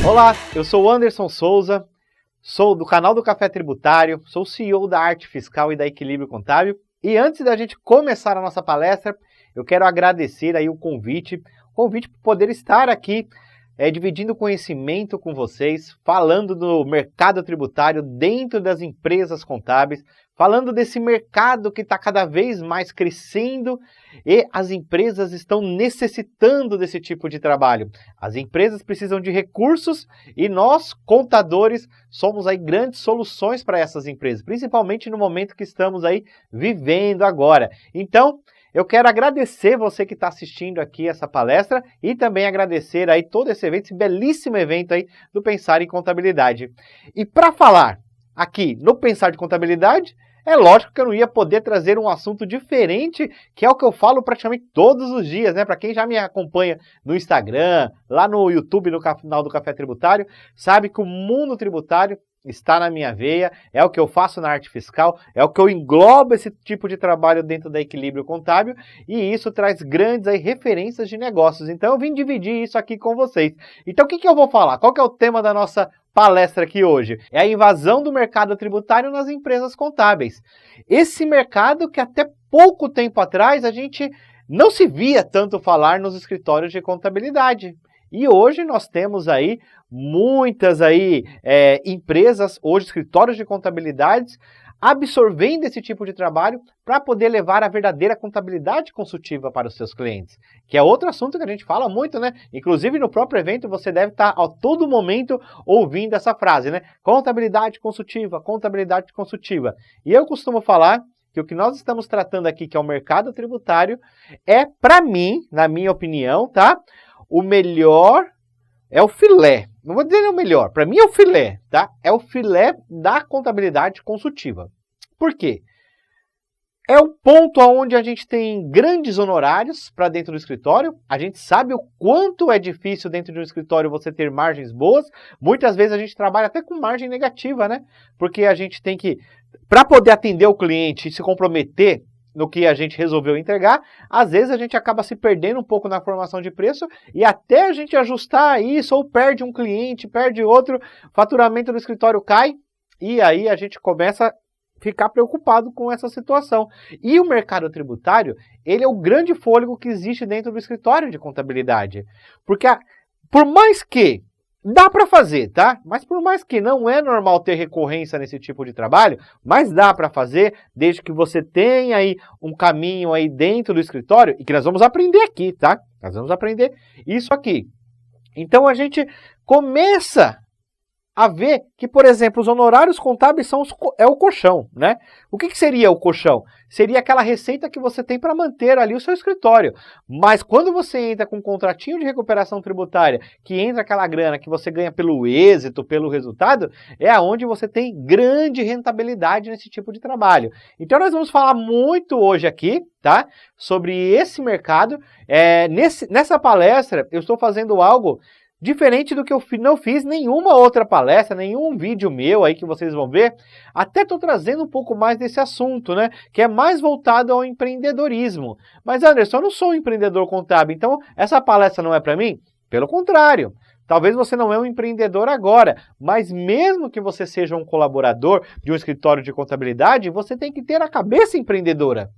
Olá, eu sou o Anderson Souza, sou do canal do Café Tributário, sou CEO da Arte Fiscal e da Equilíbrio Contábil. E antes da gente começar a nossa palestra, eu quero agradecer aí o convite por poder estar aqui dividindo conhecimento com vocês, falando do mercado tributário dentro das empresas contábeis, falando desse mercado que está cada vez mais crescendo e as empresas estão necessitando desse tipo de trabalho. As empresas precisam de recursos e nós, contadores, somos aí grandes soluções para essas empresas, principalmente no momento que estamos aí vivendo agora. Então, eu quero agradecer você que está assistindo aqui essa palestra e também agradecer aí todo esse evento, esse belíssimo evento aí do Pensar em Contabilidade. E para falar aqui no Pensar de Contabilidade, é lógico que eu não ia poder trazer um assunto diferente, que é o que eu falo praticamente todos os dias, né? Para quem já me acompanha no Instagram, lá no YouTube, no canal do Café Tributário, sabe que o mundo tributário está na minha veia, é o que eu faço na arte fiscal, é o que eu englobo esse tipo de trabalho dentro da Equilíbrio Contábil e isso traz grandes aí, referências de negócios. Então eu vim dividir isso aqui com vocês. Então o que eu vou falar? Qual que é o tema da nossa palestra aqui hoje? É a invasão do mercado tributário nas empresas contábeis. Esse mercado que até pouco tempo atrás a gente não se via tanto falar nos escritórios de contabilidade. E hoje nós temos aí muitas empresas, hoje escritórios de contabilidades, absorvendo esse tipo de trabalho para poder levar a verdadeira contabilidade consultiva para os seus clientes. Que é outro assunto que a gente fala muito, né? Inclusive no próprio evento você deve estar a todo momento ouvindo essa frase, né? Contabilidade consultiva, contabilidade consultiva. E eu costumo falar que o que nós estamos tratando aqui, que é o mercado tributário, é, para mim, na minha opinião, tá? O melhor é o filé. Não vou dizer o melhor, para mim é o filé, tá? É o filé da contabilidade consultiva. Por quê? É o ponto onde a gente tem grandes honorários para dentro do escritório. A gente sabe o quanto é difícil dentro de um escritório você ter margens boas. Muitas vezes a gente trabalha até com margem negativa, né? Porque a gente tem que, para poder atender o cliente e se comprometer no que a gente resolveu entregar, às vezes a gente acaba se perdendo um pouco na formação de preço e até a gente ajustar isso, ou perde um cliente, perde outro, o faturamento do escritório cai e aí a gente começa a ficar preocupado com essa situação. E o mercado tributário, ele é o grande fôlego que existe dentro do escritório de contabilidade. Porque por mais que dá para fazer, tá? Mas por mais que não é normal ter recorrência nesse tipo de trabalho, mas dá para fazer, desde que você tenha aí um caminho aí dentro do escritório e que nós vamos aprender aqui, tá? Nós vamos aprender isso aqui. Então a gente começa a ver que, por exemplo, os honorários contábeis é o colchão, né? O que seria o colchão? Seria aquela receita que você tem para manter ali o seu escritório. Mas quando você entra com um contratinho de recuperação tributária, que entra aquela grana que você ganha pelo êxito, pelo resultado, é aonde você tem grande rentabilidade nesse tipo de trabalho. Então nós vamos falar muito hoje aqui, tá? Sobre esse mercado. Nessa palestra eu estou fazendo algo diferente do que eu não fiz nenhuma outra palestra, nenhum vídeo meu aí que vocês vão ver. Até estou trazendo um pouco mais desse assunto, né? Que é mais voltado ao empreendedorismo. Mas, Anderson, eu não sou um empreendedor contábil, então essa palestra não é para mim? Pelo contrário. Talvez você não é um empreendedor agora, mas mesmo que você seja um colaborador de um escritório de contabilidade, você tem que ter a cabeça empreendedora.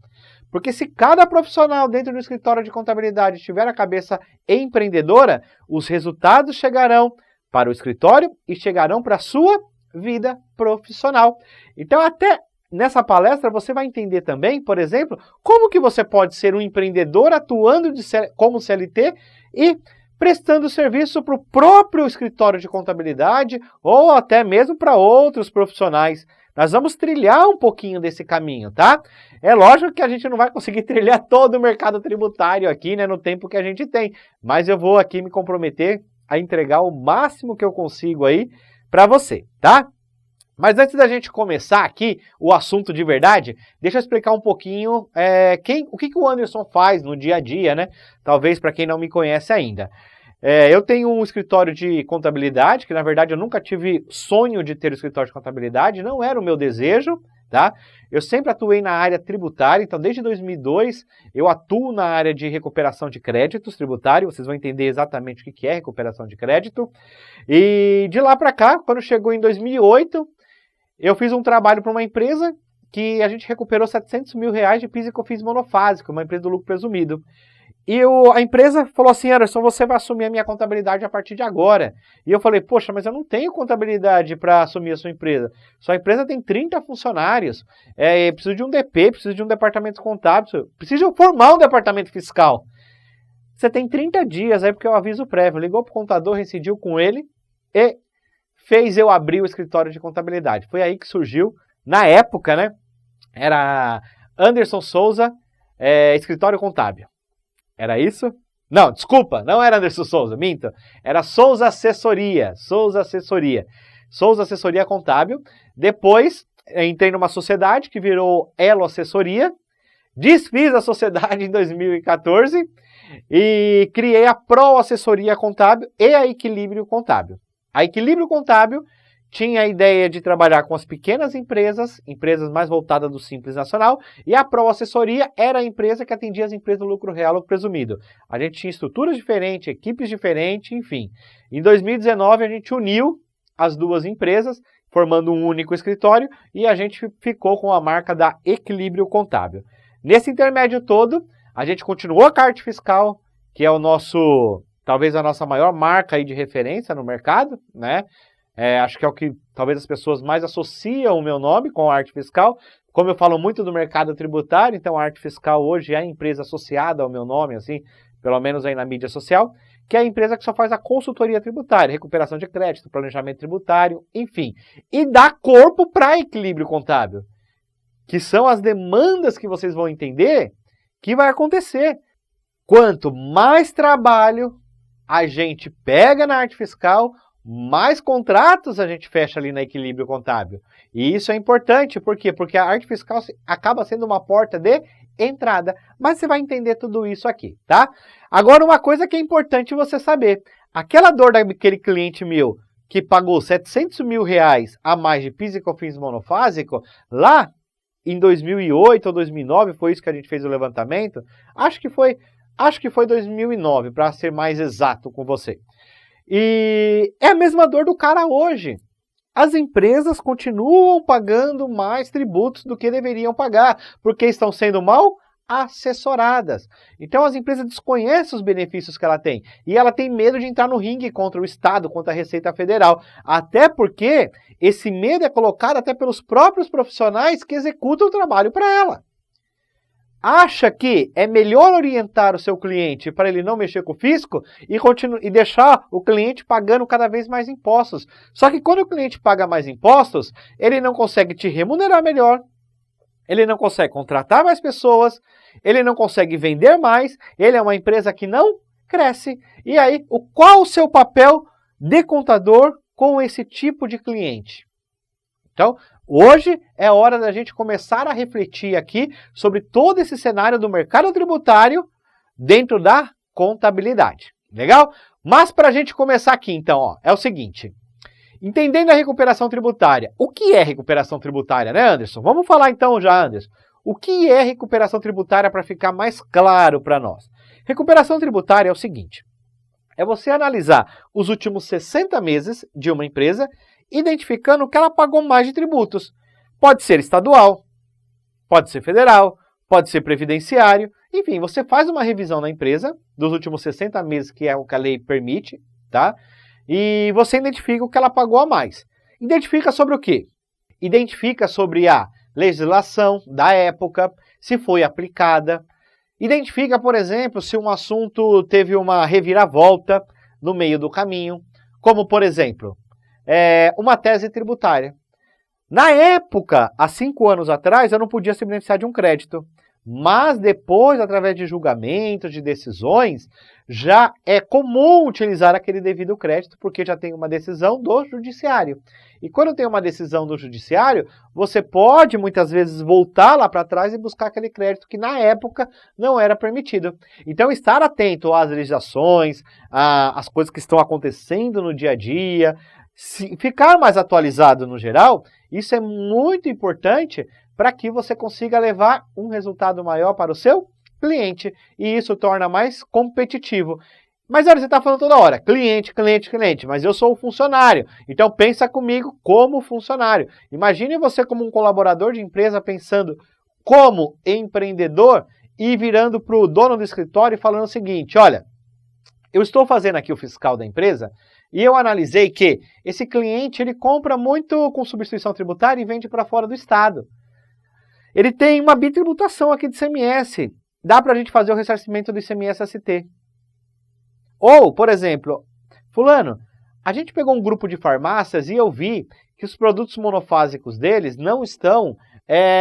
Porque se cada profissional dentro do escritório de contabilidade tiver a cabeça empreendedora, os resultados chegarão para o escritório e chegarão para a sua vida profissional. Então, até nessa palestra, você vai entender também, por exemplo, como que você pode ser um empreendedor atuando como CLT e prestando serviço para o próprio escritório de contabilidade ou até mesmo para outros profissionais. Nós vamos trilhar um pouquinho desse caminho, tá? É lógico que a gente não vai conseguir trilhar todo o mercado tributário aqui, né, no tempo que a gente tem, mas eu vou aqui me comprometer a entregar o máximo que eu consigo aí para você, tá? Mas antes da gente começar aqui o assunto de verdade, deixa eu explicar um pouquinho o que o Anderson faz no dia a dia, né? Talvez para quem não me conhece ainda. Eu tenho um escritório de contabilidade, que na verdade eu nunca tive sonho de ter um escritório de contabilidade, não era o meu desejo, tá? Eu sempre atuei na área tributária, então desde 2002 eu atuo na área de recuperação de créditos tributários, vocês vão entender exatamente o que é recuperação de crédito. E de lá para cá, quando chegou em 2008, eu fiz um trabalho para uma empresa que a gente recuperou R$700 mil de PIS e COFINS monofásico, uma empresa do lucro presumido. E a empresa falou assim, Anderson, você vai assumir a minha contabilidade a partir de agora. E eu falei, poxa, mas eu não tenho contabilidade para assumir a sua empresa. Sua empresa tem 30 funcionários, preciso de um DP, preciso de um departamento contábil, preciso formar um departamento fiscal. Você tem 30 dias aí, porque eu aviso prévio. Ligou para o contador, reincidiu com ele e fez eu abrir o escritório de contabilidade. Foi aí que surgiu, na época, né? Era Anderson Souza, escritório contábil. Era isso? Não, desculpa, não era Anderson Souza, minta. Era Souza Assessoria, Souza Assessoria Contábil. Depois, entrei numa sociedade que virou Elo Assessoria. Desfiz a sociedade em 2014 e criei a Pro Assessoria Contábil e a Equilíbrio Contábil. A Equilíbrio Contábil tinha a ideia de trabalhar com as pequenas empresas, empresas mais voltadas do Simples Nacional, e a Pro Assessoria era a empresa que atendia as empresas do lucro real, lucro presumido. A gente tinha estruturas diferentes, equipes diferentes, enfim. Em 2019 a gente uniu as duas empresas, formando um único escritório, e a gente ficou com a marca da Equilíbrio Contábil. Nesse intermédio todo, a gente continuou com a Arte Fiscal, que é talvez a nossa maior marca aí de referência no mercado, né? Acho que é o que talvez as pessoas mais associam o meu nome com a Arte Fiscal. Como eu falo muito do mercado tributário, então a Arte Fiscal hoje é a empresa associada ao meu nome, assim, pelo menos aí na mídia social, que é a empresa que só faz a consultoria tributária, recuperação de crédito, planejamento tributário, enfim. E dá corpo para equilíbrio contábil, que são as demandas que vocês vão entender que vai acontecer. Quanto mais trabalho a gente pega na Arte Fiscal, mais contratos a gente fecha ali na Equilíbrio Contábil. E isso é importante, por quê? Porque a Arte Fiscal acaba sendo uma porta de entrada. Mas você vai entender tudo isso aqui, tá? Agora, uma coisa que é importante você saber. Aquela dor daquele cliente meu que pagou R$700 mil a mais de PIS e COFINS monofásico, lá em 2008 ou 2009, foi isso que a gente fez o levantamento? Acho que foi 2009, para ser mais exato com você. E é a mesma dor do cara hoje. As empresas continuam pagando mais tributos do que deveriam pagar, porque estão sendo mal assessoradas. Então as empresas desconhecem os benefícios que ela tem. E ela tem medo de entrar no ringue contra o Estado, contra a Receita Federal. Até porque esse medo é colocado até pelos próprios profissionais que executam o trabalho para ela. Acha que é melhor orientar o seu cliente para ele não mexer com o fisco e deixar o cliente pagando cada vez mais impostos. Só que quando o cliente paga mais impostos, ele não consegue te remunerar melhor, ele não consegue contratar mais pessoas, ele não consegue vender mais, ele é uma empresa que não cresce. E aí, qual o seu papel de contador com esse tipo de cliente? Então, hoje é hora da gente começar a refletir aqui sobre todo esse cenário do mercado tributário dentro da contabilidade. Legal? Mas para a gente começar aqui, então, é o seguinte. Entendendo a recuperação tributária. O que é recuperação tributária, né, Anderson? Vamos falar então já, Anderson. O que é recuperação tributária para ficar mais claro para nós? Recuperação tributária é o seguinte. É você analisar os últimos 60 meses de uma empresa identificando que ela pagou mais de tributos. Pode ser estadual, pode ser federal, pode ser previdenciário. Enfim, você faz uma revisão na empresa dos últimos 60 meses, que é o que a lei permite, tá? E você identifica o que ela pagou a mais. Identifica sobre o quê? Identifica sobre a legislação da época, se foi aplicada. Identifica, por exemplo, se um assunto teve uma reviravolta no meio do caminho, como, por exemplo, uma tese tributária. Na época, há 5 anos atrás, eu não podia se beneficiar de um crédito. Mas depois, através de julgamentos, de decisões, já é comum utilizar aquele devido crédito, porque já tem uma decisão do judiciário. E quando tem uma decisão do judiciário, você pode, muitas vezes, voltar lá para trás e buscar aquele crédito que, na época, não era permitido. Então, estar atento às legislações, às coisas que estão acontecendo no dia a dia, ficar mais atualizado no geral, isso é muito importante para que você consiga levar um resultado maior para o seu cliente. E isso torna mais competitivo. Mas olha, você está falando toda hora, cliente, cliente, cliente, mas eu sou o funcionário, então pensa comigo como funcionário. Imagine você como um colaborador de empresa pensando como empreendedor e virando para o dono do escritório e falando o seguinte, olha, eu estou fazendo aqui o fiscal da empresa e eu analisei que esse cliente ele compra muito com substituição tributária e vende para fora do estado. Ele tem uma bitributação aqui de ICMS, dá para a gente fazer o ressarcimento do ICMS-ST. Ou, por exemplo, fulano, a gente pegou um grupo de farmácias e eu vi que os produtos monofásicos deles não estão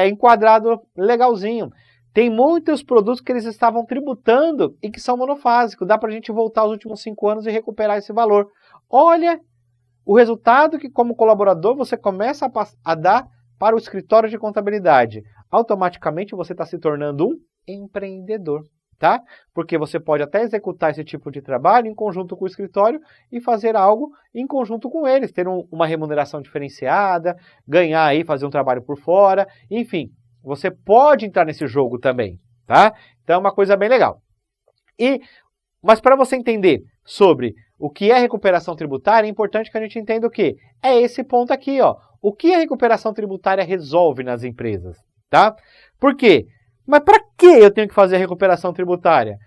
enquadrados legalzinho. Tem muitos produtos que eles estavam tributando e que são monofásicos. Dá para a gente voltar aos últimos 5 anos e recuperar esse valor. Olha o resultado que, como colaborador, você começa a dar para o escritório de contabilidade. Automaticamente você está se tornando um empreendedor. Tá? Porque você pode até executar esse tipo de trabalho em conjunto com o escritório e fazer algo em conjunto com eles, ter uma remuneração diferenciada, ganhar aí, fazer um trabalho por fora, enfim, você pode entrar nesse jogo também, tá? Então é uma coisa bem legal. Mas para você entender sobre o que é recuperação tributária, é importante que a gente entenda o quê? É esse ponto aqui, ó. O que a recuperação tributária resolve nas empresas, tá? Por quê? Mas para que eu tenho que fazer a recuperação tributária?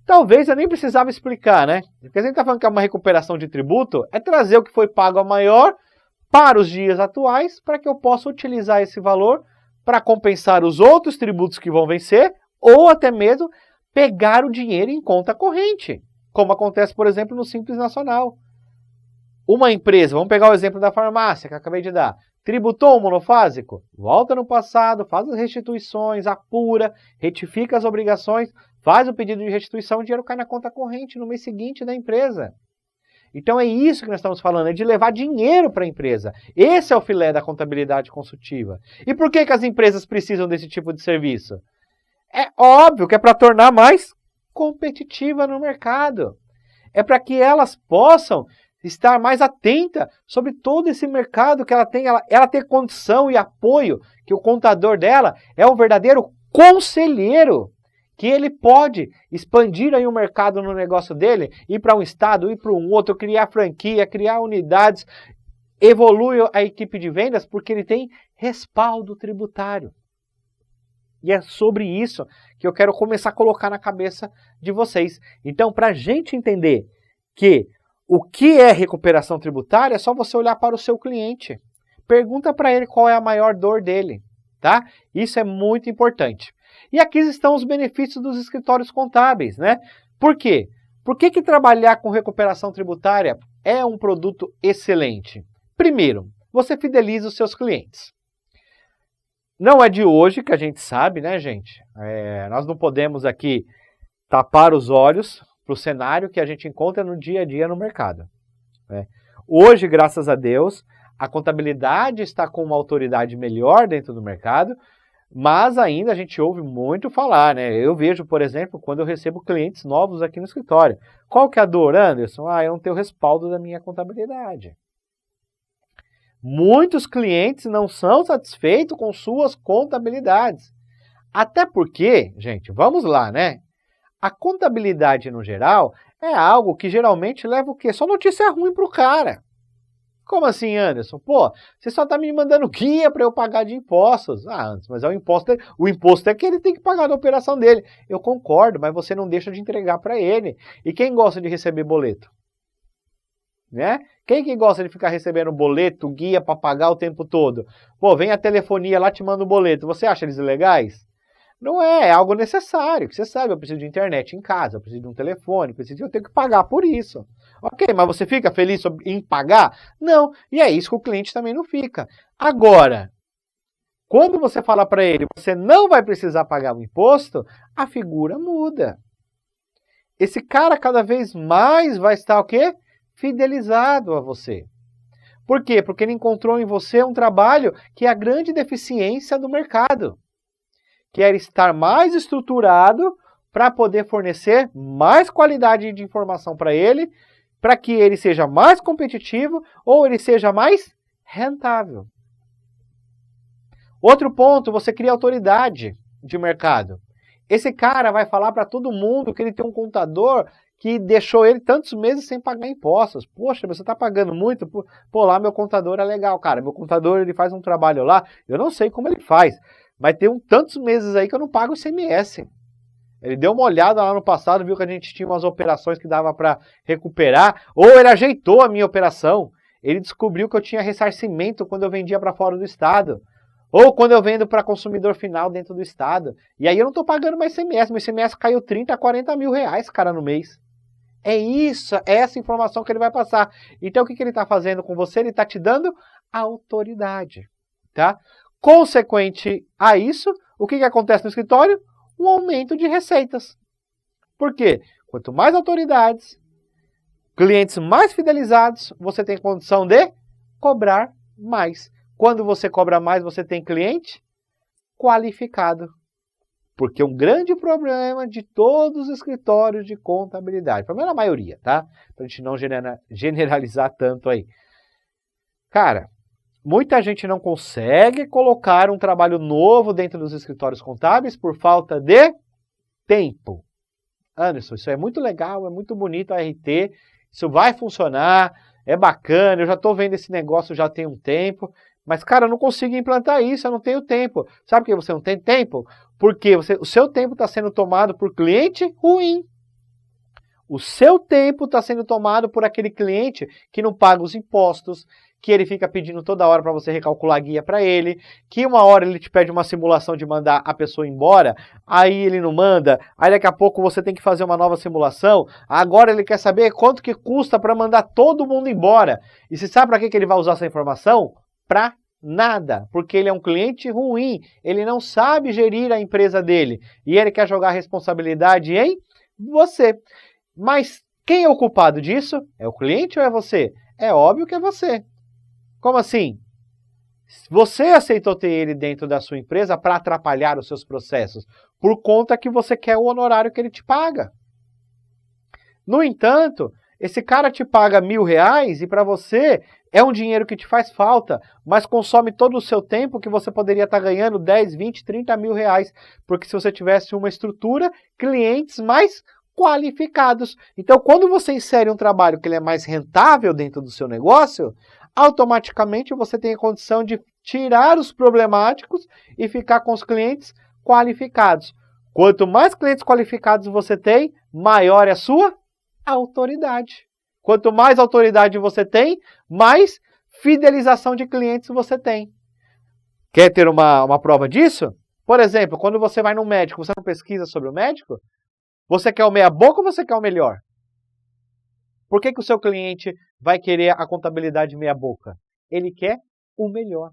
Talvez eu nem precisava explicar, né? Porque a gente está falando que é uma recuperação de tributo, é trazer o que foi pago a maior para os dias atuais, para que eu possa utilizar esse valor para compensar os outros tributos que vão vencer, ou até mesmo pegar o dinheiro em conta corrente, como acontece, por exemplo, no Simples Nacional. Uma empresa, vamos pegar o exemplo da farmácia que eu acabei de dar, tributou um monofásico? Volta no passado, faz as restituições, apura, retifica as obrigações, faz o pedido de restituição, o dinheiro cai na conta corrente no mês seguinte da empresa. Então é isso que nós estamos falando, é de levar dinheiro para a empresa. Esse é o filé da contabilidade consultiva. E por que as empresas precisam desse tipo de serviço? É óbvio que é para tornar mais competitiva no mercado. É para que elas possam estar mais atenta sobre todo esse mercado que ela tem, ela ter condição e apoio, que o contador dela é um verdadeiro conselheiro, que ele pode expandir aí o mercado no negócio dele, ir para um estado, ir para um outro, criar franquia, criar unidades, evolui a equipe de vendas porque ele tem respaldo tributário. E é sobre isso que eu quero começar a colocar na cabeça de vocês. Então, para a gente entender que o que é recuperação tributária, é só você olhar para o seu cliente. Pergunta para ele qual é a maior dor dele, tá? Isso é muito importante. E aqui estão os benefícios dos escritórios contábeis, né? Por quê? Por que trabalhar com recuperação tributária é um produto excelente? Primeiro, você fideliza os seus clientes. Não é de hoje que a gente sabe, né, gente? Nós não podemos aqui tapar os olhos para o cenário que a gente encontra no dia a dia no mercado. Hoje, graças a Deus, a contabilidade está com uma autoridade melhor dentro do mercado, mas ainda a gente ouve muito falar, né? Eu vejo, por exemplo, quando eu recebo clientes novos aqui no escritório. Qual que é a dor, Anderson? Eu não tenho respaldo da minha contabilidade. Muitos clientes não são satisfeitos com suas contabilidades. Até porque, gente, vamos lá, né? A contabilidade, no geral, é algo que geralmente leva o quê? Só notícia ruim para o cara. Como assim, Anderson? Pô, você só está me mandando guia para eu pagar de impostos. Anderson, mas é o imposto é que ele tem que pagar da operação dele. Eu concordo, mas você não deixa de entregar para ele. E quem gosta de receber boleto? Né? Quem que gosta de ficar recebendo boleto, guia para pagar o tempo todo? Pô, vem a telefonia lá, te manda o boleto. Você acha eles legais? Não é algo necessário. Você sabe, eu preciso de internet em casa, eu preciso de um telefone, eu tenho que pagar por isso. Ok, mas você fica feliz em pagar? Não, e é isso que o cliente também não fica. Agora, quando você fala para ele, você não vai precisar pagar o imposto, a figura muda. Esse cara cada vez mais vai estar o quê? Fidelizado a você. Por quê? Porque ele encontrou em você um trabalho que é a grande deficiência do mercado. Que é estar mais estruturado para poder fornecer mais qualidade de informação para ele para que ele seja mais competitivo ou ele seja mais rentável. Outro ponto, você cria autoridade de mercado. Esse cara vai falar para todo mundo que ele tem um contador que deixou ele tantos meses sem pagar impostos. Poxa, você está pagando muito? Pô, lá meu contador é legal, cara. Meu contador ele faz um trabalho lá, eu não sei como ele faz, mas tem tantos meses aí que eu não pago ICMS. Ele deu uma olhada lá no passado, viu que a gente tinha umas operações que dava para recuperar, ou ele ajeitou a minha operação. Ele descobriu que eu tinha ressarcimento quando eu vendia para fora do estado. Ou quando eu vendo para consumidor final dentro do estado. E aí eu não estou pagando mais ICMS. Meu ICMS caiu 30 a 40 mil reais, cara, no mês. É isso, é essa informação que ele vai passar. Então o que ele está fazendo com você? Ele está te dando autoridade. Tá? Consequente a isso, o que acontece no escritório? Um aumento de receitas. Por quê? Quanto mais autoridades, clientes mais fidelizados, você tem condição de cobrar mais. Quando você cobra mais, você tem cliente qualificado. Porque um grande problema de todos os escritórios de contabilidade, pelo menos a maioria, tá? Para a gente não generalizar tanto aí. Cara, muita gente não consegue colocar um trabalho novo dentro dos escritórios contábeis por falta de tempo. Anderson, isso é muito legal, é muito bonito a RT, isso vai funcionar, é bacana, eu já estou vendo esse negócio já tem um tempo, mas, cara, eu não consigo implantar isso, eu não tenho tempo. Sabe por que você não tem tempo? Porque o seu tempo está sendo tomado por cliente ruim. O seu tempo está sendo tomado por aquele cliente que não paga os impostos, que ele fica pedindo toda hora para você recalcular a guia para ele, que uma hora ele te pede uma simulação de mandar a pessoa embora, aí ele não manda, aí daqui a pouco você tem que fazer uma nova simulação, agora ele quer saber quanto que custa para mandar todo mundo embora. E você sabe para que ele vai usar essa informação? Para nada, porque ele é um cliente ruim, ele não sabe gerir a empresa dele e ele quer jogar a responsabilidade em você. Mas quem é o culpado disso? É o cliente ou é você? É óbvio que é você. Como assim? Você aceitou ter ele dentro da sua empresa para atrapalhar os seus processos, por conta que você quer o honorário que ele te paga. No entanto, esse cara te paga R$1.000 e para você é um dinheiro que te faz falta, mas consome todo o seu tempo que você poderia estar ganhando 10, 20, 30 mil reais. Porque se você tivesse uma estrutura, clientes mais qualificados. Então, quando você insere um trabalho que ele é mais rentável dentro do seu negócio, automaticamente você tem a condição de tirar os problemáticos e ficar com os clientes qualificados. Quanto mais clientes qualificados você tem, maior é a sua autoridade. Quanto mais autoridade você tem, mais fidelização de clientes você tem. Quer ter uma prova disso? Por exemplo, quando você vai no médico, você não pesquisa sobre o médico? Você quer o meia boca ou você quer o melhor? Por que o seu cliente vai querer a contabilidade meia boca? Ele quer o melhor.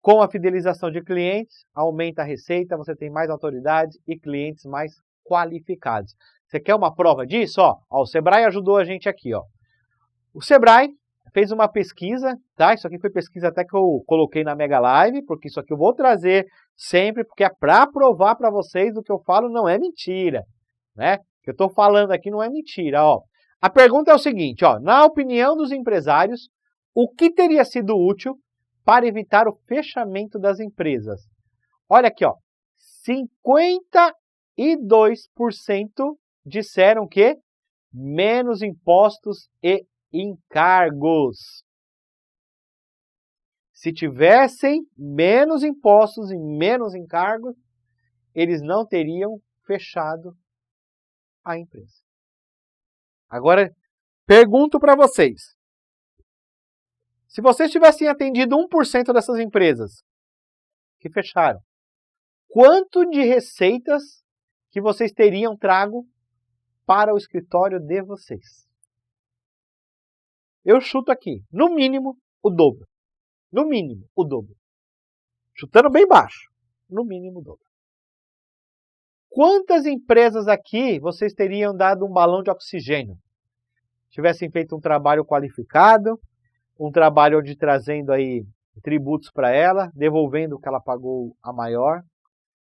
Com a fidelização de clientes, aumenta a receita, você tem mais autoridade e clientes mais qualificados. Você quer uma prova disso? O Sebrae ajudou a gente aqui. O Sebrae fez uma pesquisa, tá? Isso aqui foi pesquisa até que eu coloquei na Mega Live, porque isso aqui eu vou trazer sempre, porque é para provar para vocês o que eu falo não é mentira, né? O que eu estou falando aqui não é mentira, A pergunta é o seguinte, na opinião dos empresários, o que teria sido útil para evitar o fechamento das empresas? Olha aqui, 52% disseram que menos impostos e encargos. Se tivessem menos impostos e menos encargos, eles não teriam fechado a empresa. Agora, pergunto para vocês. Se vocês tivessem atendido 1% dessas empresas que fecharam, quanto de receitas que vocês teriam trago para o escritório de vocês? Eu chuto aqui, no mínimo, o dobro. No mínimo, o dobro. Chutando bem baixo. No mínimo, o dobro. Quantas empresas aqui vocês teriam dado um balão de oxigênio? Tivessem feito um trabalho qualificado, um trabalho onde trazendo aí tributos para ela, devolvendo o que ela pagou a maior.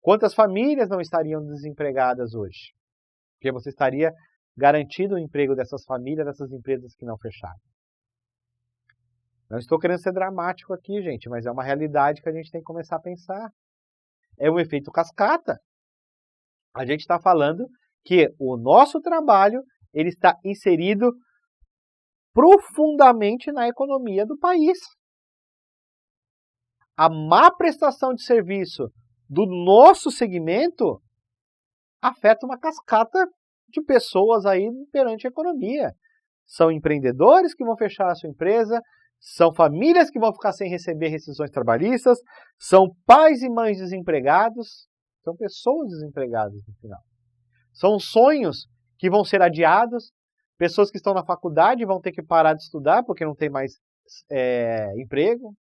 Quantas famílias não estariam desempregadas hoje? Porque você estaria garantido o emprego dessas famílias, dessas empresas que não fecharam. Não estou querendo ser dramático aqui, gente, mas é uma realidade que a gente tem que começar a pensar. É um efeito cascata. A gente está falando que o nosso trabalho ele está inserido profundamente na economia do país. A má prestação de serviço do nosso segmento afeta uma cascata de pessoas aí perante a economia. São empreendedores que vão fechar a sua empresa, são famílias que vão ficar sem receber rescisões trabalhistas, são pais e mães desempregados, são pessoas desempregadas no final. São sonhos que vão ser adiados, pessoas que estão na faculdade vão ter que parar de estudar porque não tem mais emprego,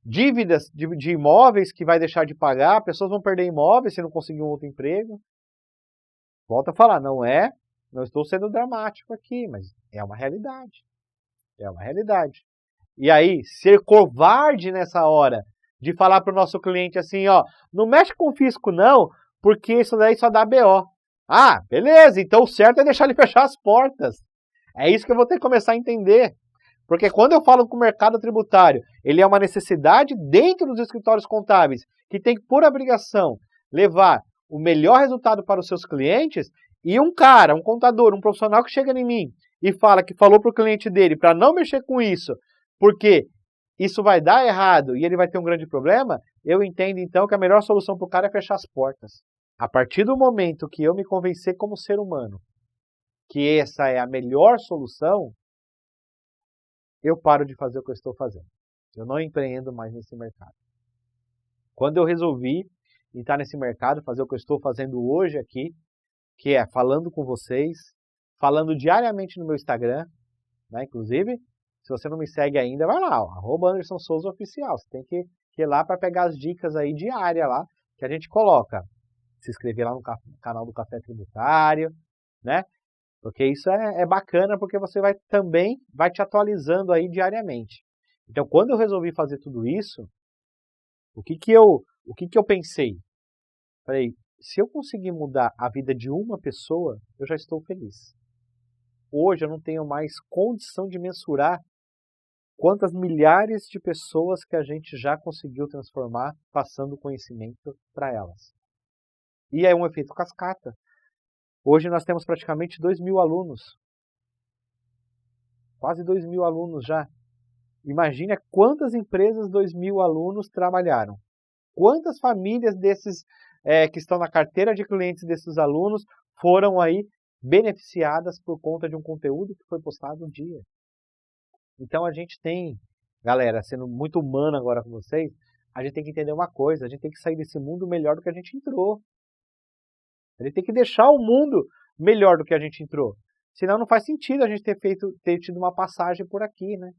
dívidas de imóveis que vai deixar de pagar, pessoas vão perder imóveis se não conseguir um outro emprego. Volto a falar, não estou sendo dramático aqui, mas é uma realidade. É uma realidade. E aí, ser covarde nessa hora de falar para o nosso cliente assim, ó, não mexe com o fisco não, porque isso daí só dá BO. Ah, beleza, então o certo é deixar ele fechar as portas. É isso que eu vou ter que começar a entender. Porque quando eu falo que o mercado tributário, ele é uma necessidade dentro dos escritórios contábeis, que tem por obrigação levar o melhor resultado para os seus clientes, e um cara, um contador, um profissional que chega em mim e fala que falou para o cliente dele para não mexer com isso, porque isso vai dar errado e ele vai ter um grande problema, eu entendo então que a melhor solução para o cara é fechar as portas. A partir do momento que eu me convencer como ser humano que essa é a melhor solução, eu paro de fazer o que eu estou fazendo. Eu não empreendo mais nesse mercado. Quando eu resolvi entrar nesse mercado, fazer o que eu estou fazendo hoje aqui, que é falando com vocês, falando diariamente no meu Instagram, né? Inclusive, se você não me segue ainda, vai lá, @AndersonSouzaOficial. Você tem que ir lá para pegar as dicas aí diárias lá, que a gente coloca. Se inscrever lá no canal do Café Tributário, né? Porque isso é bacana, porque você vai também te atualizando aí diariamente. Então, quando eu resolvi fazer tudo isso, o que que eu pensei? Falei, se eu conseguir mudar a vida de uma pessoa, eu já estou feliz. Hoje eu não tenho mais condição de mensurar quantas milhares de pessoas que a gente já conseguiu transformar passando conhecimento para elas. E é um efeito cascata. Hoje nós temos praticamente 2.000 alunos. Quase 2.000 alunos já. Imagine quantas empresas 2.000 alunos trabalharam. Quantas famílias desses que estão na carteira de clientes desses alunos foram aí beneficiadas por conta de um conteúdo que foi postado um dia. Então a gente tem, galera, sendo muito humano agora com vocês, a gente tem que entender uma coisa, a gente tem que sair desse mundo melhor do que a gente entrou. A gente tem que deixar o mundo melhor do que a gente entrou. Senão não faz sentido a gente ter tido uma passagem por aqui, né?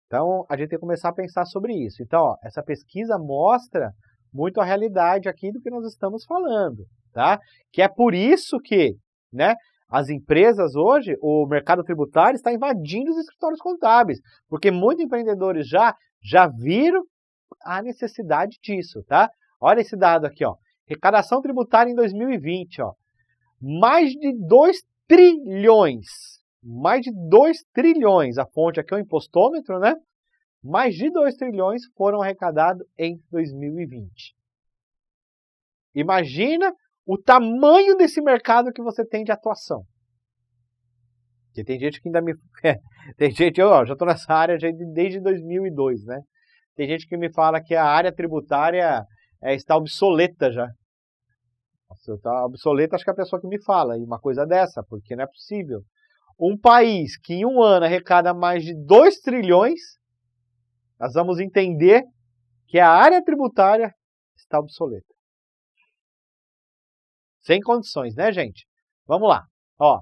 Então, a gente tem que começar a pensar sobre isso. Então, ó, essa pesquisa mostra muito a realidade aqui do que nós estamos falando, tá? Que é por isso que, né, as empresas hoje, o mercado tributário está invadindo os escritórios contábeis, porque muitos empreendedores já viram a necessidade disso, tá? Olha esse dado aqui, ó. Arrecadação tributária em 2020, ó. Mais de 2 trilhões. Mais de 2 trilhões. A fonte aqui é o impostômetro, né? Mais de 2 trilhões foram arrecadados em 2020. Imagina o tamanho desse mercado que você tem de atuação. Porque tem gente que ainda me... tem gente, eu já estou nessa área desde 2002, né? Tem gente que me fala que a área tributária está obsoleta já. Se está obsoleta, acho que é a pessoa que me fala uma coisa dessa, porque não é possível. Um país que em um ano arrecada mais de 2 trilhões, nós vamos entender que a área tributária está obsoleta. Sem condições, né, gente? Vamos lá. Ó,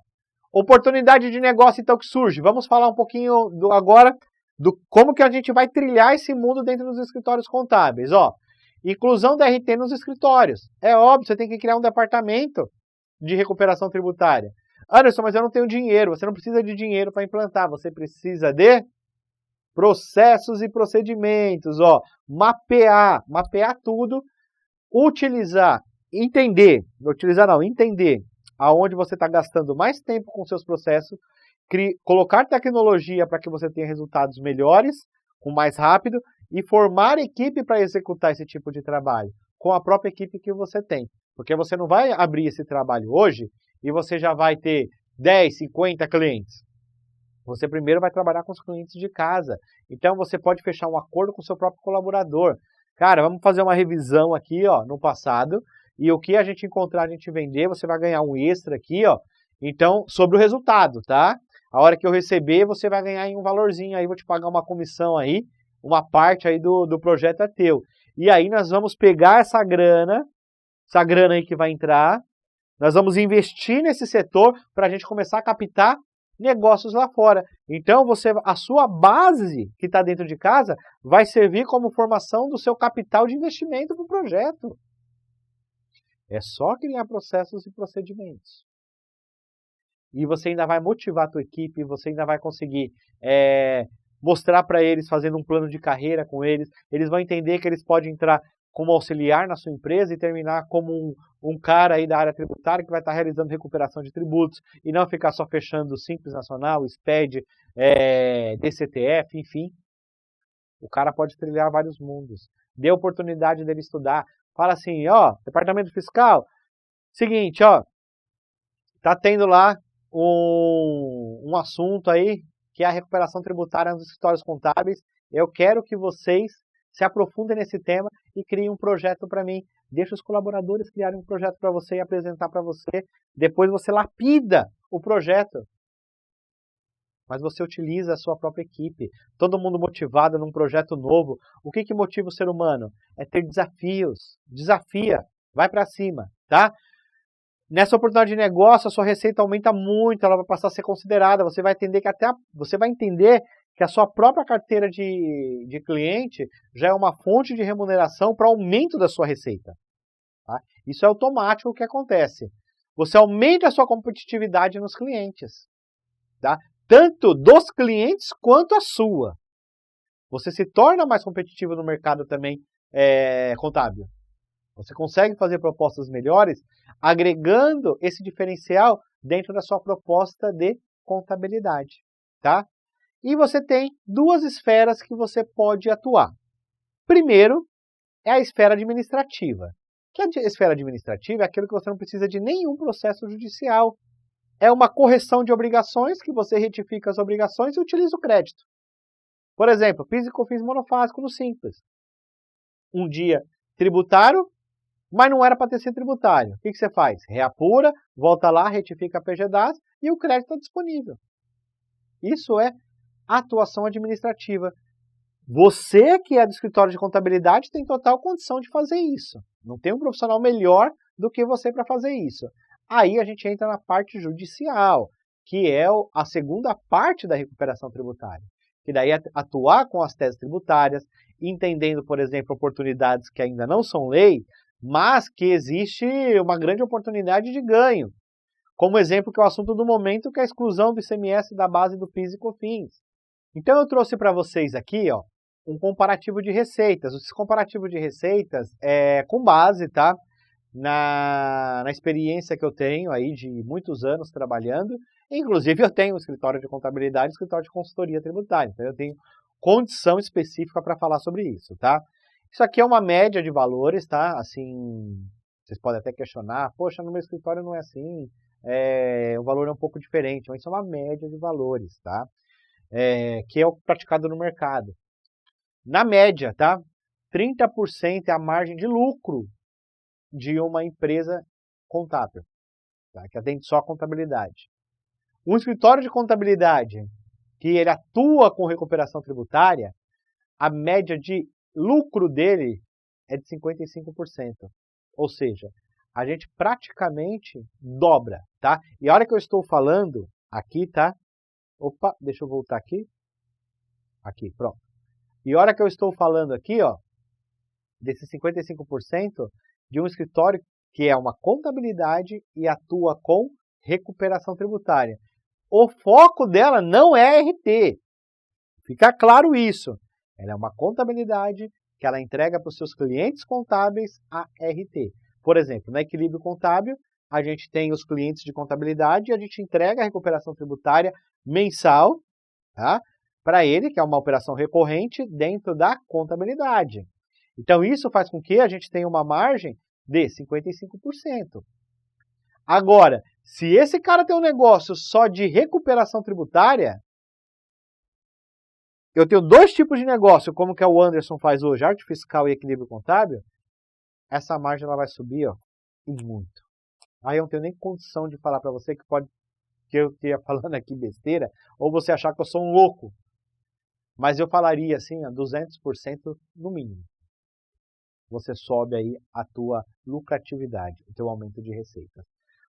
oportunidade de negócio, então, que surge. Vamos falar um pouquinho agora do como que a gente vai trilhar esse mundo dentro dos escritórios contábeis. Ó, inclusão da RT nos escritórios. É óbvio, você tem que criar um departamento de recuperação tributária. Anderson, mas eu não tenho dinheiro. Você não precisa de dinheiro para implantar. Você precisa de processos e procedimentos. Ó, mapear tudo. Entender aonde você está gastando mais tempo com seus processos, colocar tecnologia para que você tenha resultados melhores, com mais rápido, e formar equipe para executar esse tipo de trabalho, com a própria equipe que você tem. Porque você não vai abrir esse trabalho hoje e você já vai ter 10, 50 clientes. Você primeiro vai trabalhar com os clientes de casa. Então você pode fechar um acordo com o seu próprio colaborador. Cara, vamos fazer uma revisão aqui, ó, no passado, e o que a gente encontrar, a gente vender, você vai ganhar um extra aqui, ó. Então, sobre o resultado, tá? A hora que eu receber, você vai ganhar um valorzinho aí, vou te pagar uma comissão aí, uma parte aí do projeto é teu. E aí nós vamos pegar essa grana aí que vai entrar, nós vamos investir nesse setor para a gente começar a captar negócios lá fora. Então, a sua base que está dentro de casa vai servir como formação do seu capital de investimento para o projeto. É só criar processos e procedimentos. E você ainda vai motivar a tua equipe, você ainda vai conseguir mostrar para eles, fazendo um plano de carreira com eles, eles vão entender que eles podem entrar como auxiliar na sua empresa e terminar como um cara aí da área tributária que vai estar realizando recuperação de tributos e não ficar só fechando o Simples Nacional, SPED, DCTF, enfim. O cara pode trilhar vários mundos. Dê a oportunidade dele estudar. Fala assim, ó, departamento fiscal, seguinte, ó, tá tendo lá um assunto aí que é a recuperação tributária nos escritórios contábeis. Eu quero que vocês se aprofundem nesse tema e criem um projeto para mim. Deixa os colaboradores criarem um projeto para você e apresentar para você. Depois você lapida o projeto. Mas você utiliza a sua própria equipe. Todo mundo motivado num projeto novo. O que motiva o ser humano? É ter desafios. Desafia. Vai para cima, tá? Nessa oportunidade de negócio, a sua receita aumenta muito, ela vai passar a ser considerada. Você vai entender que a sua própria carteira de cliente já é uma fonte de remuneração para aumento da sua receita. Tá? Isso é automático o que acontece. Você aumenta a sua competitividade nos clientes. Tá? Tanto dos clientes quanto a sua. Você se torna mais competitivo no mercado também contábil. Você consegue fazer propostas melhores agregando esse diferencial dentro da sua proposta de contabilidade. Tá? E você tem duas esferas que você pode atuar. Primeiro, é a esfera administrativa. Que a esfera administrativa é aquilo que você não precisa de nenhum processo judicial. É uma correção de obrigações, que você retifica as obrigações e utiliza o crédito. Por exemplo, PIS e COFINS monofásico no Simples. Um dia tributário, mas não era para ter sido tributário. O que você faz? Reapura, volta lá, retifica a PGDAS e o crédito está disponível. Isso é atuação administrativa. Você que é do escritório de contabilidade tem total condição de fazer isso. Não tem um profissional melhor do que você para fazer isso. Aí a gente entra na parte judicial, que é a segunda parte da recuperação tributária. Que daí é atuar com as teses tributárias, entendendo, por exemplo, oportunidades que ainda não são lei, mas que existe uma grande oportunidade de ganho. Como exemplo, que é o assunto do momento, que é a exclusão do ICMS da base do PIS e COFINS. Então eu trouxe para vocês aqui, ó, um comparativo de receitas. Esse comparativo de receitas é com base, tá, na experiência que eu tenho aí de muitos anos trabalhando. Inclusive eu tenho um escritório de contabilidade e um escritório de consultoria tributária. Então eu tenho condição específica para falar sobre isso, tá? Isso aqui é uma média de valores, tá? Assim, vocês podem até questionar, poxa, no meu escritório não é assim, o valor é um pouco diferente, mas isso é uma média de valores, tá? Que é o praticado no mercado. Na média, tá? 30% é a margem de lucro de uma empresa contábil, tá? Que atende só a contabilidade. Um escritório de contabilidade que ele atua com recuperação tributária, a média de lucro dele é de 55%. Ou seja, a gente praticamente dobra, tá? E a hora que eu estou falando aqui, tá? Opa, deixa eu voltar aqui. Aqui, pronto. E a hora que eu estou falando aqui, ó, desses 55% de um escritório que é uma contabilidade e atua com recuperação tributária. O foco dela não é RT. Fica claro isso. Ela é uma contabilidade que ela entrega para os seus clientes contábeis a RT. Por exemplo, na Equilíbrio Contábil, a gente tem os clientes de contabilidade e a gente entrega a recuperação tributária mensal, tá? Para ele, que é uma operação recorrente dentro da contabilidade. Então, isso faz com que a gente tenha uma margem de 55%. Agora, se esse cara tem um negócio só de recuperação tributária, eu tenho dois tipos de negócio, como que o Anderson faz hoje, arte fiscal e equilíbrio contábil, essa margem ela vai subir, ó, e muito. Aí eu não tenho nem condição de falar para você que eu esteja falando aqui besteira, ou você achar que eu sou um louco. Mas eu falaria assim, a 200% no mínimo. Você sobe aí a tua lucratividade, o teu aumento de receitas.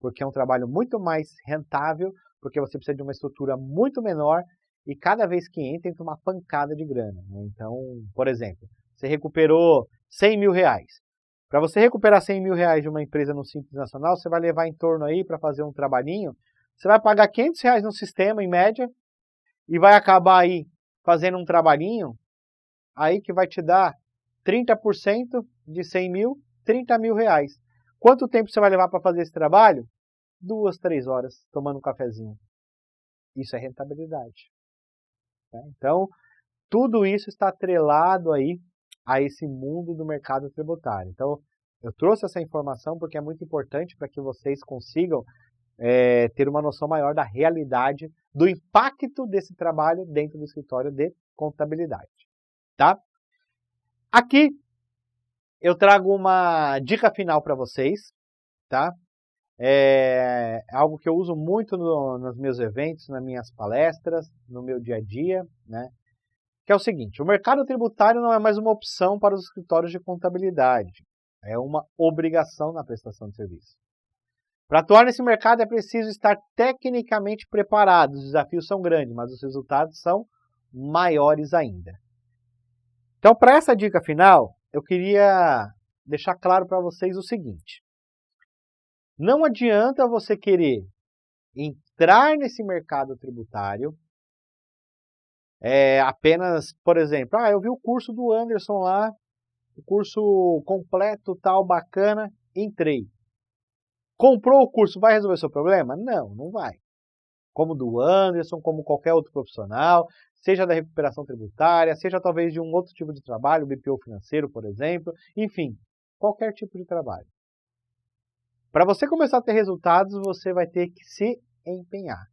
Porque é um trabalho muito mais rentável, porque você precisa de uma estrutura muito menor e cada vez que entra uma pancada de grana. Né? Então, por exemplo, você recuperou 100 mil reais. Para você recuperar 100 mil reais de uma empresa no Simples Nacional, você vai levar em torno aí para fazer um trabalhinho, você vai pagar 500 reais no sistema, em média, e vai acabar aí fazendo um trabalhinho aí que vai te dar 30% de 100 mil, 30 mil reais. Quanto tempo você vai levar para fazer esse trabalho? 2, 3 horas, tomando um cafezinho. Isso é rentabilidade. Então, tudo isso está atrelado aí a esse mundo do mercado tributário. Então, eu trouxe essa informação porque é muito importante para que vocês consigam ter uma noção maior da realidade, do impacto desse trabalho dentro do escritório de contabilidade. Tá? Aqui eu trago uma dica final para vocês, tá? É algo que eu uso muito nos meus eventos, nas minhas palestras, no meu dia a dia, né? Que é o seguinte, o mercado tributário não é mais uma opção para os escritórios de contabilidade, é uma obrigação na prestação de serviço. Para atuar nesse mercado é preciso estar tecnicamente preparado, os desafios são grandes, mas os resultados são maiores ainda. Então, para essa dica final, eu queria deixar claro para vocês o seguinte. Não adianta você querer entrar nesse mercado tributário apenas, por exemplo, eu vi o curso do Anderson lá, o curso completo, tal, bacana, entrei. Comprou o curso, vai resolver seu problema? Não, não vai. Como do Anderson, como qualquer outro profissional, seja da recuperação tributária, seja talvez de um outro tipo de trabalho, BPO financeiro, por exemplo, enfim, qualquer tipo de trabalho. Para você começar a ter resultados, você vai ter que se empenhar.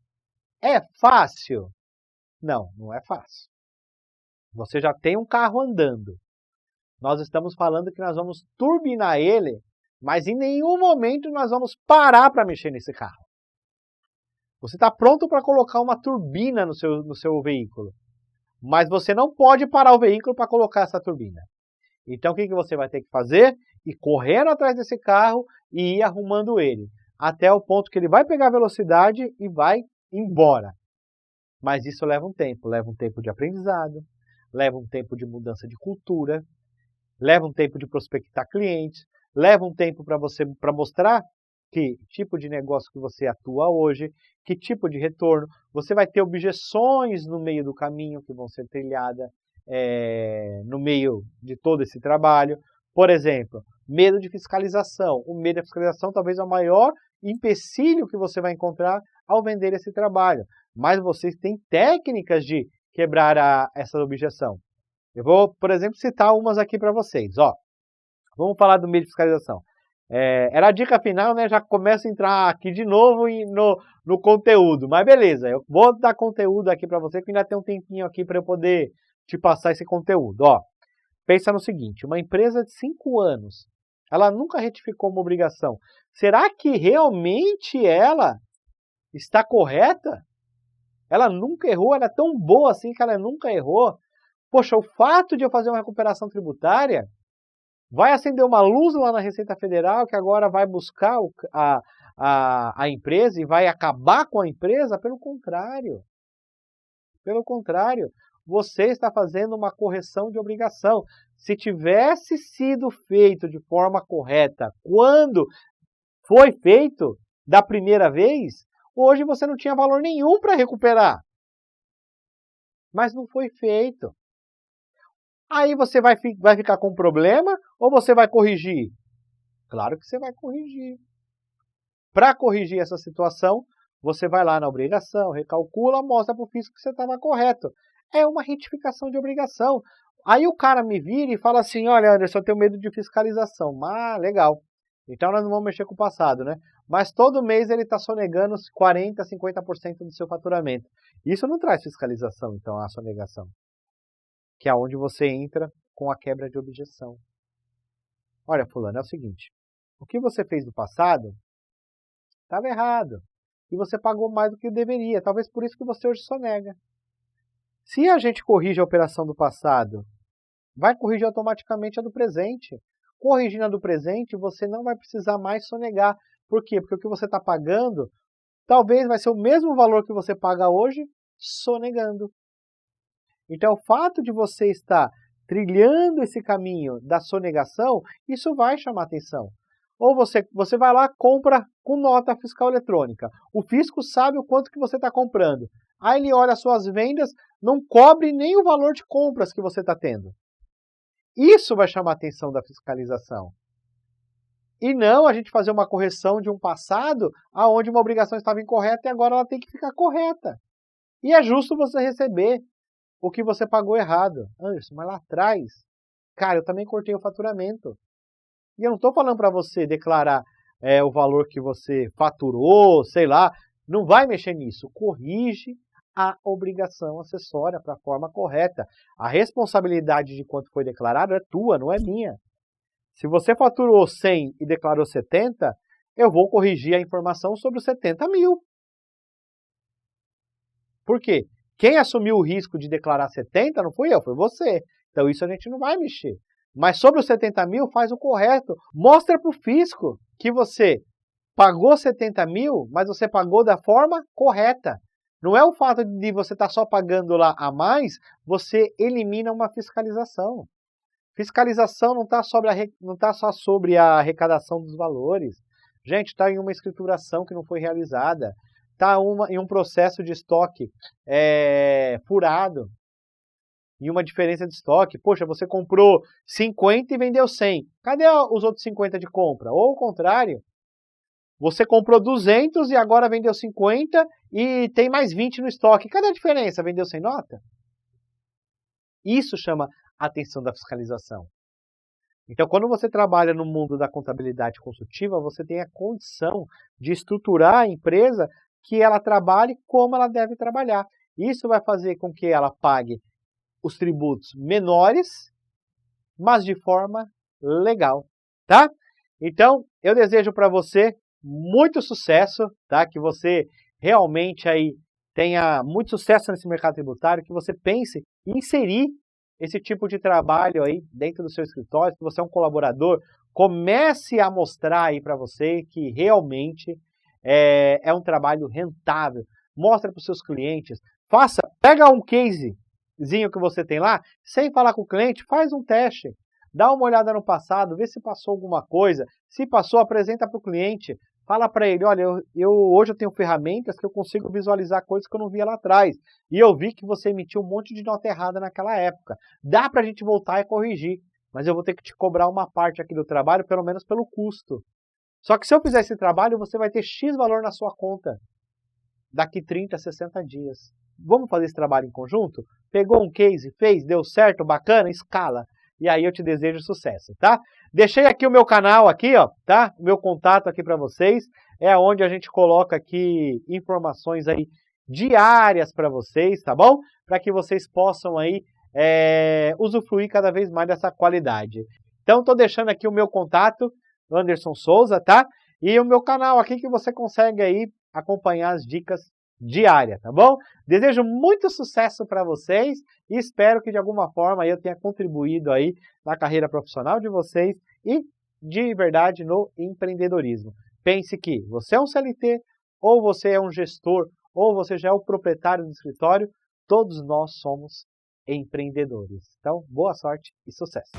É fácil? Não, não é fácil. Você já tem um carro andando. Nós estamos falando que nós vamos turbinar ele, mas em nenhum momento nós vamos parar para mexer nesse carro. Você está pronto para colocar uma turbina no seu veículo, mas você não pode parar o veículo para colocar essa turbina. Então o que você vai ter que fazer? Ir correndo atrás desse carro e ir arrumando ele, até o ponto que ele vai pegar velocidade e vai embora. Mas isso leva um tempo de aprendizado, leva um tempo de mudança de cultura, leva um tempo de prospectar clientes, leva um tempo para mostrar que tipo de negócio que você atua hoje, que tipo de retorno. Você vai ter objeções no meio do caminho que vão ser trilhadas no meio de todo esse trabalho. Por exemplo, medo de fiscalização. O medo da fiscalização talvez é o maior empecilho que você vai encontrar ao vender esse trabalho. Mas vocês têm técnicas de quebrar essa objeção. Eu vou, por exemplo, citar umas aqui para vocês. Vamos falar do medo de fiscalização. Era a dica final, né? Já começo a entrar aqui de novo no conteúdo. Mas beleza, eu vou dar conteúdo aqui para você, que ainda tem um tempinho aqui para eu poder te passar esse conteúdo. Pensa no seguinte, uma empresa de 5 anos, ela nunca retificou uma obrigação. Será que realmente ela está correta? Ela nunca errou, ela é tão boa assim que ela nunca errou. Poxa, o fato de eu fazer uma recuperação tributária vai acender uma luz lá na Receita Federal que agora vai buscar a empresa e vai acabar com a empresa? Pelo contrário. Pelo contrário, você está fazendo uma correção de obrigação. Se tivesse sido feito de forma correta quando foi feito da primeira vez, hoje você não tinha valor nenhum para recuperar. Mas não foi feito. Aí você vai ficar com problema ou você vai corrigir? Claro que você vai corrigir. Para corrigir essa situação, você vai lá na obrigação, recalcula, mostra para o fisco que você estava correto. É uma retificação de obrigação. Aí o cara me vira e fala assim, olha Anderson, eu tenho medo de fiscalização. Ah, legal. Então nós não vamos mexer com o passado, né? Mas todo mês ele está sonegando 40%, 50% do seu faturamento. Isso não traz fiscalização, então, a sonegação. Que é onde você entra com a quebra de objeção. Olha, fulano, é o seguinte. O que você fez no passado estava errado. E você pagou mais do que deveria. Talvez por isso que você hoje sonega. Se a gente corrige a operação do passado, vai corrigir automaticamente a do presente. Corrigindo a do presente, você não vai precisar mais sonegar. Por quê? Porque o que você está pagando, talvez vai ser o mesmo valor que você paga hoje, sonegando. Então, o fato de você estar trilhando esse caminho da sonegação, isso vai chamar atenção. Ou você vai lá, compra com nota fiscal eletrônica. O fisco sabe o quanto que você está comprando. Aí ele olha as suas vendas, não cobre nem o valor de compras que você está tendo. Isso vai chamar a atenção da fiscalização. E não a gente fazer uma correção de um passado onde uma obrigação estava incorreta e agora ela tem que ficar correta. E é justo você receber o que você pagou errado. Anderson, mas lá atrás, cara, eu também cortei o faturamento. E eu não estou falando para você declarar o valor que você faturou, sei lá. Não vai mexer nisso. Corrige a obrigação acessória para a forma correta. A responsabilidade de quanto foi declarado é tua, não é minha. Se você faturou 100 e declarou 70, eu vou corrigir a informação sobre os 70 mil. Por quê? Quem assumiu o risco de declarar 70 não fui eu, foi você. Então isso a gente não vai mexer. Mas sobre os 70 mil, faz o correto. Mostra para o fisco que você pagou 70 mil, mas você pagou da forma correta. Não é o fato de você estar só pagando lá a mais, você elimina uma fiscalização. Fiscalização não está só sobre a arrecadação dos valores. Gente, está em uma escrituração que não foi realizada. Está em um processo de estoque furado. Em uma diferença de estoque. Poxa, você comprou 50 e vendeu 100. Cadê os outros 50 de compra? Ou o contrário. Você comprou 200 e agora vendeu 50 e tem mais 20 no estoque. Cadê a diferença? Vendeu sem nota? Isso chama a atenção da fiscalização. Então, quando você trabalha no mundo da contabilidade consultiva, você tem a condição de estruturar a empresa que ela trabalhe como ela deve trabalhar. Isso vai fazer com que ela pague os tributos menores, mas de forma legal, tá? Então, eu desejo para você muito sucesso, tá? Que você realmente aí tenha muito sucesso nesse mercado tributário, que você pense em inserir esse tipo de trabalho aí dentro do seu escritório. Se você é um colaborador, comece a mostrar aí para você que realmente é um trabalho rentável. Mostra para os seus clientes, pega um casezinho que você tem lá, sem falar com o cliente, faz um teste. Dá uma olhada no passado, vê se passou alguma coisa. Se passou, apresenta para o cliente. Fala para ele, olha, hoje eu tenho ferramentas que eu consigo visualizar coisas que eu não via lá atrás. E eu vi que você emitiu um monte de nota errada naquela época. Dá para a gente voltar e corrigir, mas eu vou ter que te cobrar uma parte aqui do trabalho, pelo menos pelo custo. Só que se eu fizer esse trabalho, você vai ter X valor na sua conta daqui 30, 60 dias. Vamos fazer esse trabalho em conjunto? Pegou um case, fez, deu certo, bacana, escala. E aí eu te desejo sucesso, tá? Deixei aqui o meu canal aqui, ó, tá? O meu contato aqui para vocês. É onde a gente coloca aqui informações aí diárias para vocês, tá bom? Para que vocês possam aí usufruir cada vez mais dessa qualidade. Então, tô deixando aqui o meu contato, Anderson Souza, tá? E o meu canal aqui que você consegue aí acompanhar as dicas diárias, tá bom? Desejo muito sucesso para vocês e espero que de alguma forma eu tenha contribuído aí na carreira profissional de vocês e de verdade no empreendedorismo. Pense que você é um CLT, ou você é um gestor, ou você já é o proprietário do escritório, todos nós somos empreendedores. Então, boa sorte e sucesso!